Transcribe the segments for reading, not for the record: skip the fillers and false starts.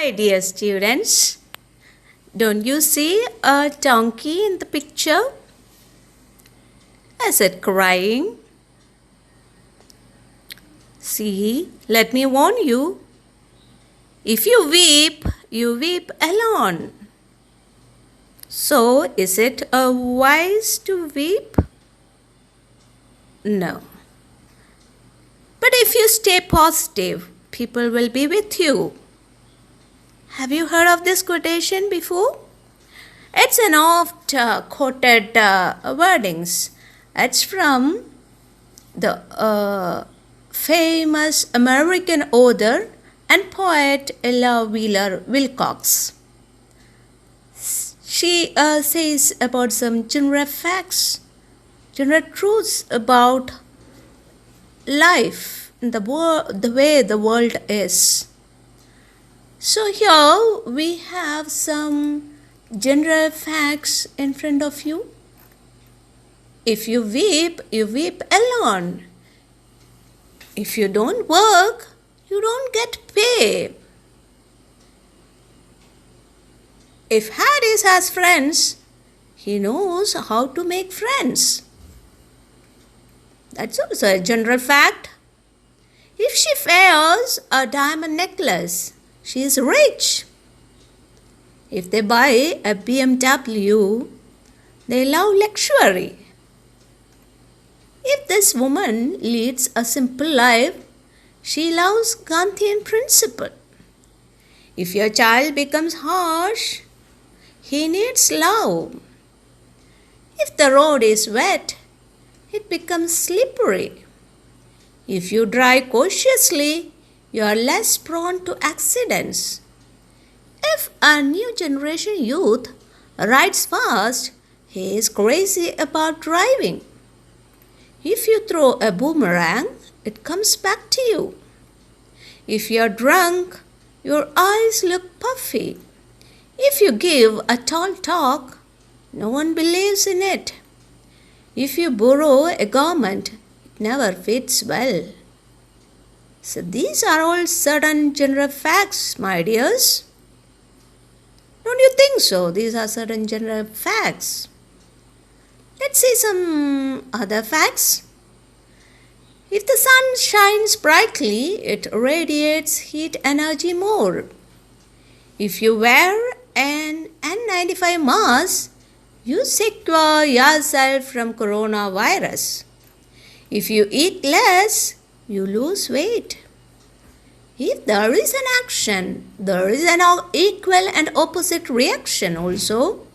Hi, dear students. Don't you see a donkey in the picture? Is it crying? See, let me warn you. If you weep alone. So, is it wise to weep? No. But if you stay positive, people will be with you. Have you heard of this quotation before? It's an oft quoted wordings. It's from the famous American author and poet Ella Wheeler Wilcox. She says about some general facts, general truths about life, the way the world is. So here we have some general facts in front of you. If you weep alone. If you don't work, you don't get pay. If Harris has friends, he knows how to make friends. That's also a general fact. If she wears a diamond necklace, she is rich. If they buy a BMW, they love luxury. If this woman leads a simple life, she loves Gandhian principle. If your child becomes harsh, he needs love. If the road is wet, it becomes slippery. If you drive cautiously, you are less prone to accidents. If a new generation youth rides fast, he is crazy about driving. If you throw a boomerang, it comes back to you. If you are drunk, your eyes look puffy. If you give a tall talk, no one believes in it. If you borrow a garment, it never fits well. So these are all certain general facts, my dears. Don't you think so? These are certain general facts. Let's see some other facts. If the sun shines brightly, it radiates heat energy more. If you wear an N95 mask, you secure yourself from coronavirus. If you eat less, you lose weight. If there is an action, there is an equal and opposite reaction also.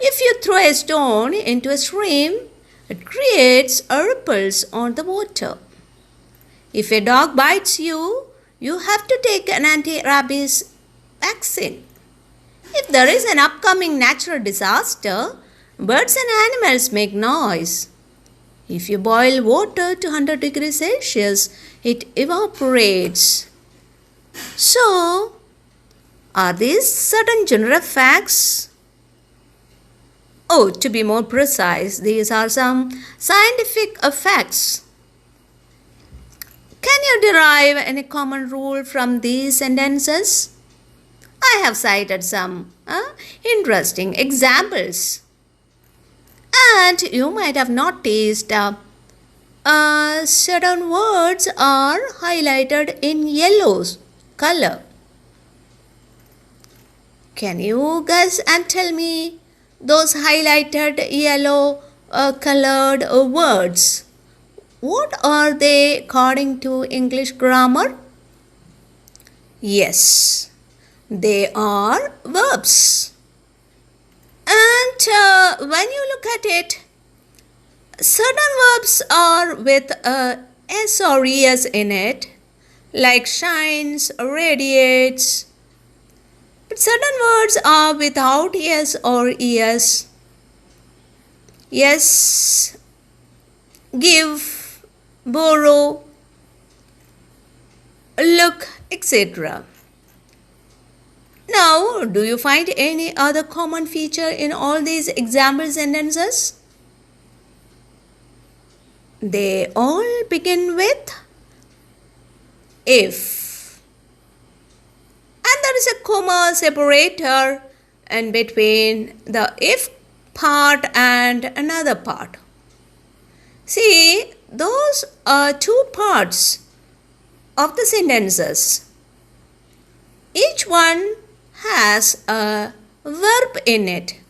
If you throw a stone into a stream, it creates ripples on the water. If a dog bites you, you have to take an anti-rabies vaccine. If there is an upcoming natural disaster, birds and animals make noise. If you boil water to 100 degrees Celsius, it evaporates. So, are these certain general facts? Oh, to be more precise, these are some scientific facts. Can you derive any common rule from these sentences? I have cited some interesting examples. And you might have noticed certain words are highlighted in yellow color. Can you guess and tell me those highlighted yellow colored words? What are they according to English grammar? Yes, they are verbs. And when you look at it, certain verbs are with s or es in it, like shines, radiates. But certain words are without s or es. Yes, give, borrow, look, etc. Now, do you find any other common feature in all these example sentences? They all begin with if. And there is a comma separator in between the if part and another part. See, those are two parts of the sentences. Each one has a verb in it.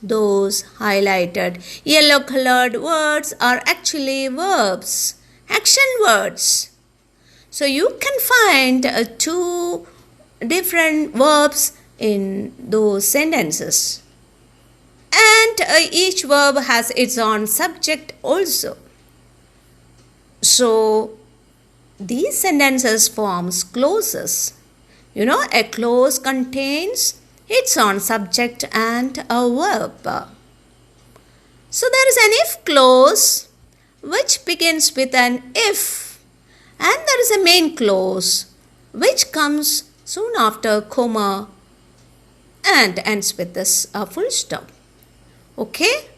Those highlighted yellow colored words are actually verbs, action words. So you can find two different verbs in those sentences. And each verb has its own subject also. So these sentences forms clauses. You know, a clause contains its own subject and a verb. So there is an if clause which begins with an if, and there is a main clause which comes soon after comma and ends with this full stop. Okay?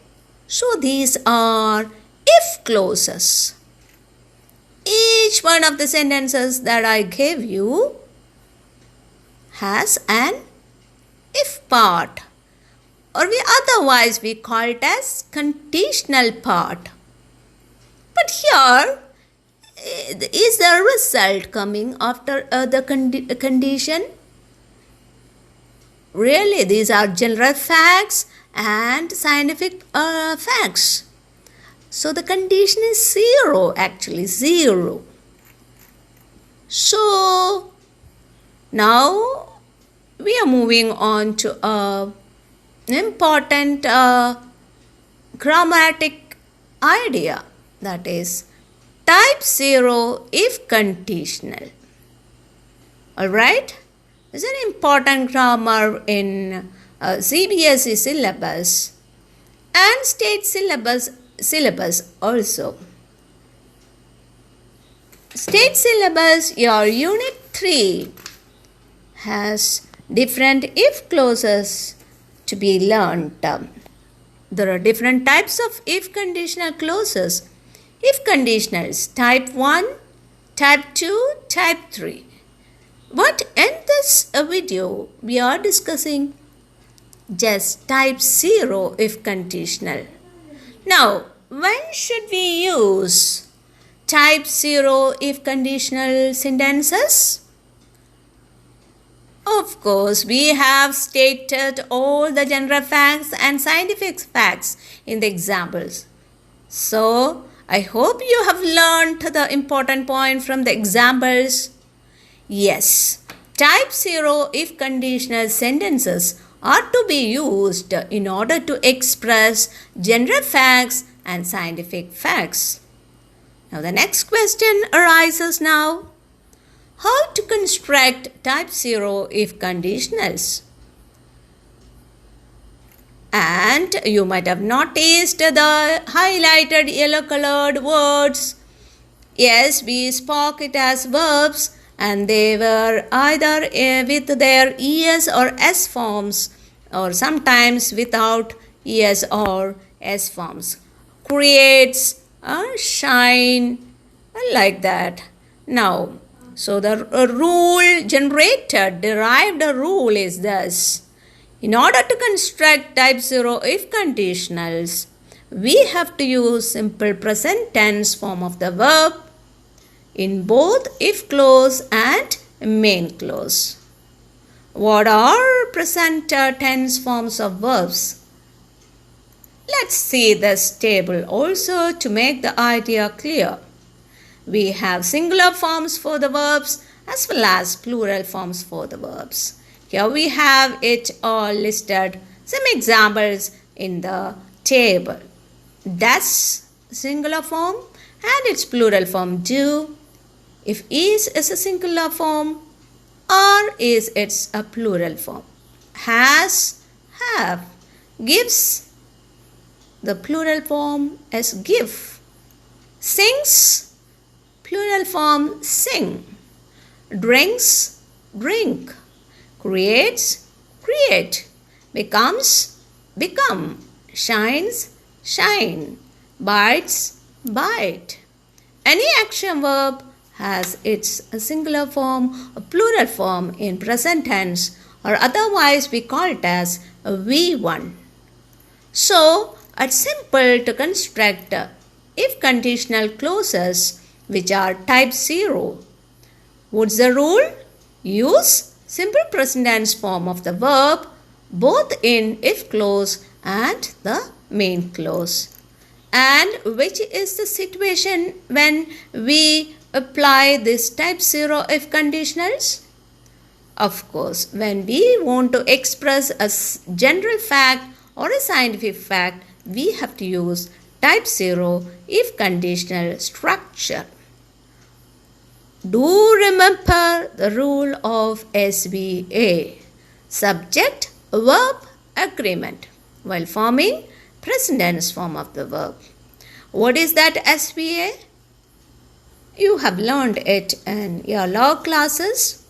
So these are if clauses. Each one of the sentences that I gave you has an if part, or otherwise we call it as conditional part. But here is the result coming after the condition. Really, these are general facts and scientific facts. So the condition is zero, actually zero. So now we are moving on to an important grammatic idea, that is type 0 if conditional. Alright? It's an important grammar in CBSE syllabus and state syllabus also. State syllabus, your unit 3 has different if clauses to be learned. There are different types of if conditional clauses. If conditionals, type 1, type 2, type 3. But in this video, we are discussing just type 0 if conditional. Now, when should we use type 0 if conditional sentences? Of course, we have stated all the general facts and scientific facts in the examples. So, I hope you have learned the important point from the examples. Yes, type 0 if conditional sentences are to be used in order to express general facts and scientific facts. Now, the next question arises now. How to construct type 0 if conditionals? And you might have noticed the highlighted yellow colored words. Yes, we spoke it as verbs and they were either with their ES or S forms or sometimes without ES or S forms. Creates, shine, like that. Now, so the rule generated, derived rule is this. In order to construct type 0 if conditionals, we have to use simple present tense form of the verb in both if clause and main clause. What are present tense forms of verbs? Let's see this table also to make the idea clear. We have singular forms for the verbs as well as plural forms for the verbs. Here we have it all listed, some examples in the table. Does, singular form, and its plural form do. If is a singular form, are is its a plural form. Has, have, gives, the plural form is give. Sings, plural form sing. Drinks, drink. Creates, create. Becomes, become. Shines, shine. Bites, bite. Any action verb has its singular form or plural form in present tense or otherwise we call it as V1. So, it's simple to construct if conditional clauses which are type 0. What's the rule? Use simple present tense form of the verb both in if clause and the main clause. And which is the situation when we apply this type 0 if conditionals? Of course, when we want to express a general fact or a scientific fact, we have to use type 0 if conditional structure. Do remember the rule of SVA, subject verb agreement, while forming present tense form of the verb. What is that SVA? You have learned it in your law classes.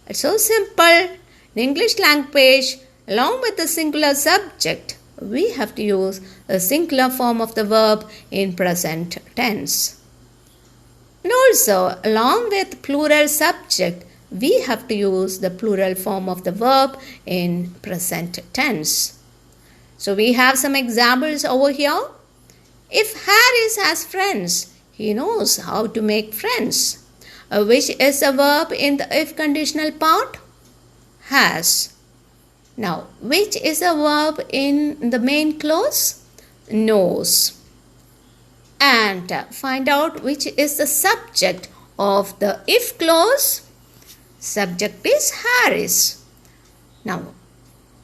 It's so simple. In English language, along with the singular subject, we have to use the singular form of the verb in present tense. And also, along with plural subject, we have to use the plural form of the verb in present tense. So we have some examples over here. If Harris has friends, he knows how to make friends. Which is a verb in the if conditional part? Has. Now, which is a verb in the main clause? Knows. And find out which is the subject of the if clause. Subject is Harris. Now,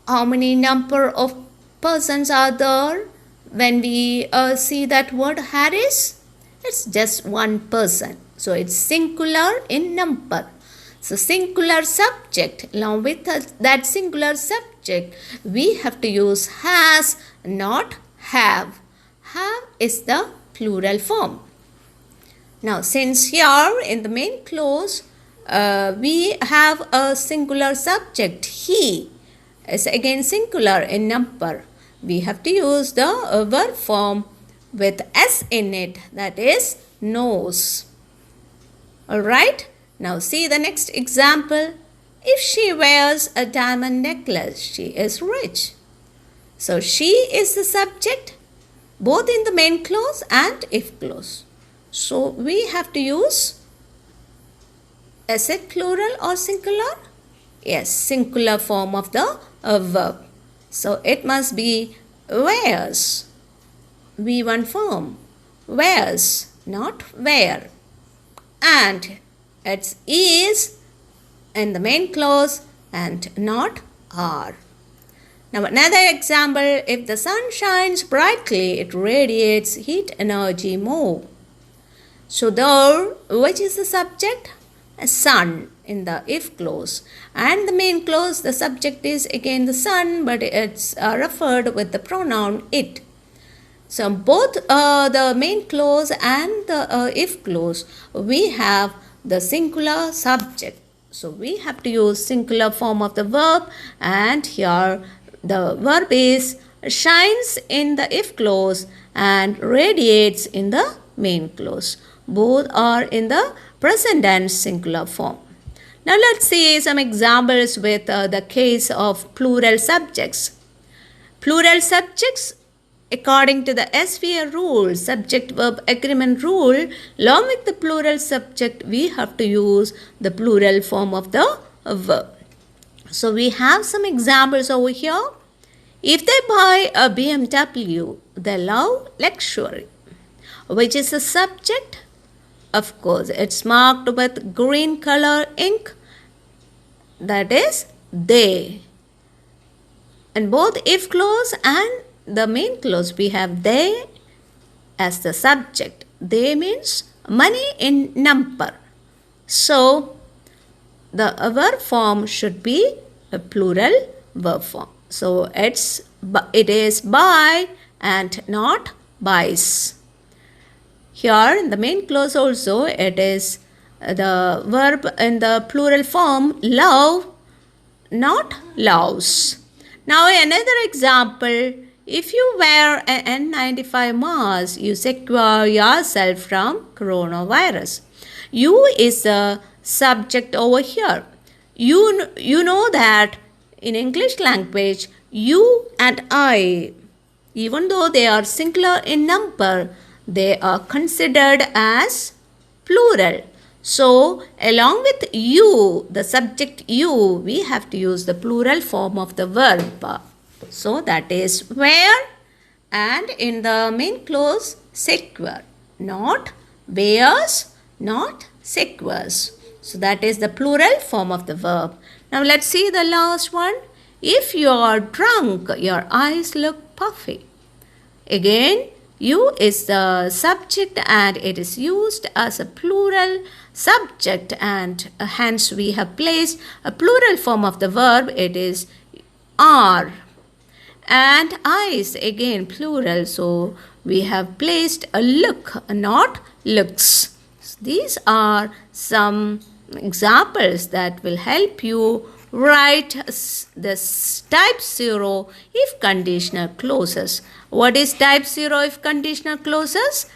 how many number of persons are there when we see that word Harris? It's just one person. So it's singular in number. So singular subject, along with that singular subject, we have to use has, not have. Have is the plural form. Now, since here in the main clause, we have a singular subject, he is again singular in number. We have to use the verb form with s in it, that is knows. Alright, now see the next example. If she wears a diamond necklace, she is rich. So she is the subject both in the main clause and if clause. So we have to use, is it plural or singular? Yes, singular form of the verb. So it must be wears. V1 form. Wears, not wear. And it's is in the main clause and not are. Now another example, if the sun shines brightly, it radiates heat energy more. So there, which is the subject? A sun in the if clause. And the main clause, the subject is again the sun, but it's referred with the pronoun it. So both the main clause and the if clause, we have the singular subject. So we have to use singular form of the verb, and here the verb is shines in the if clause and radiates in the main clause. Both are in the present tense singular form. Now let's see some examples with the case of plural subjects. Plural subjects, according to the SVA rule, subject-verb agreement rule, along with the plural subject, we have to use the plural form of the verb. So we have some examples over here. If they buy a BMW, they love luxury. Which is the subject? Of course, it's marked with green color ink. That is they. And both if clause and the main clause, we have they as the subject. They means money in number. So the verb form should be a plural verb form. So it is buy and not buys. Here in the main clause also, it is the verb in the plural form love, not loves. Now another example, if you wear an N95 mask, you secure yourself from coronavirus. You is the subject over here. You know that in English language, you and I, even though they are singular in number, they are considered as plural. So, along with you, the subject you, we have to use the plural form of the verb. So, that is where, and in the main clause, sequer. Not wears, not sequers. So, that is the plural form of the verb. Now, let's see the last one. If you are drunk, your eyes look puffy. Again, you is the subject and it is used as a plural subject, and hence we have placed a plural form of the verb. It is are. And eyes, again plural, so we have placed a look, not looks. These are some examples that will help you write this type 0 if conditional clauses. What is type 0 if conditional clauses?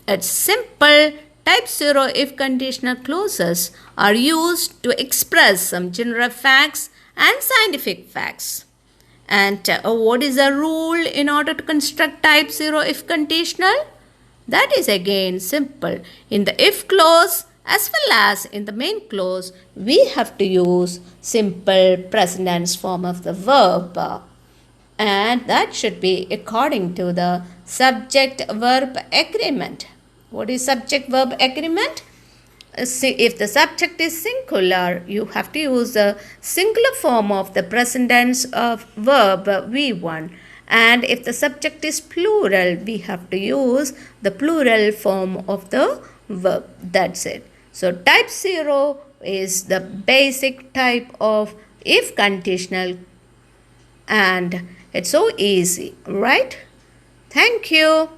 It's simple. Type 0 if conditional clauses are used to express some general facts and scientific facts. And what is the rule in order to construct type 0 if conditional? That is again simple. In the if clause as well as in the main clause, we have to use simple present tense form of the verb. And that should be according to the subject-verb agreement. What is subject-verb agreement? If the subject is singular, you have to use the singular form of the present tense of verb V1. And if the subject is plural, we have to use the plural form of the verb. That's it. So type 0 is the basic type of if conditional, and it's so easy, right? Thank you.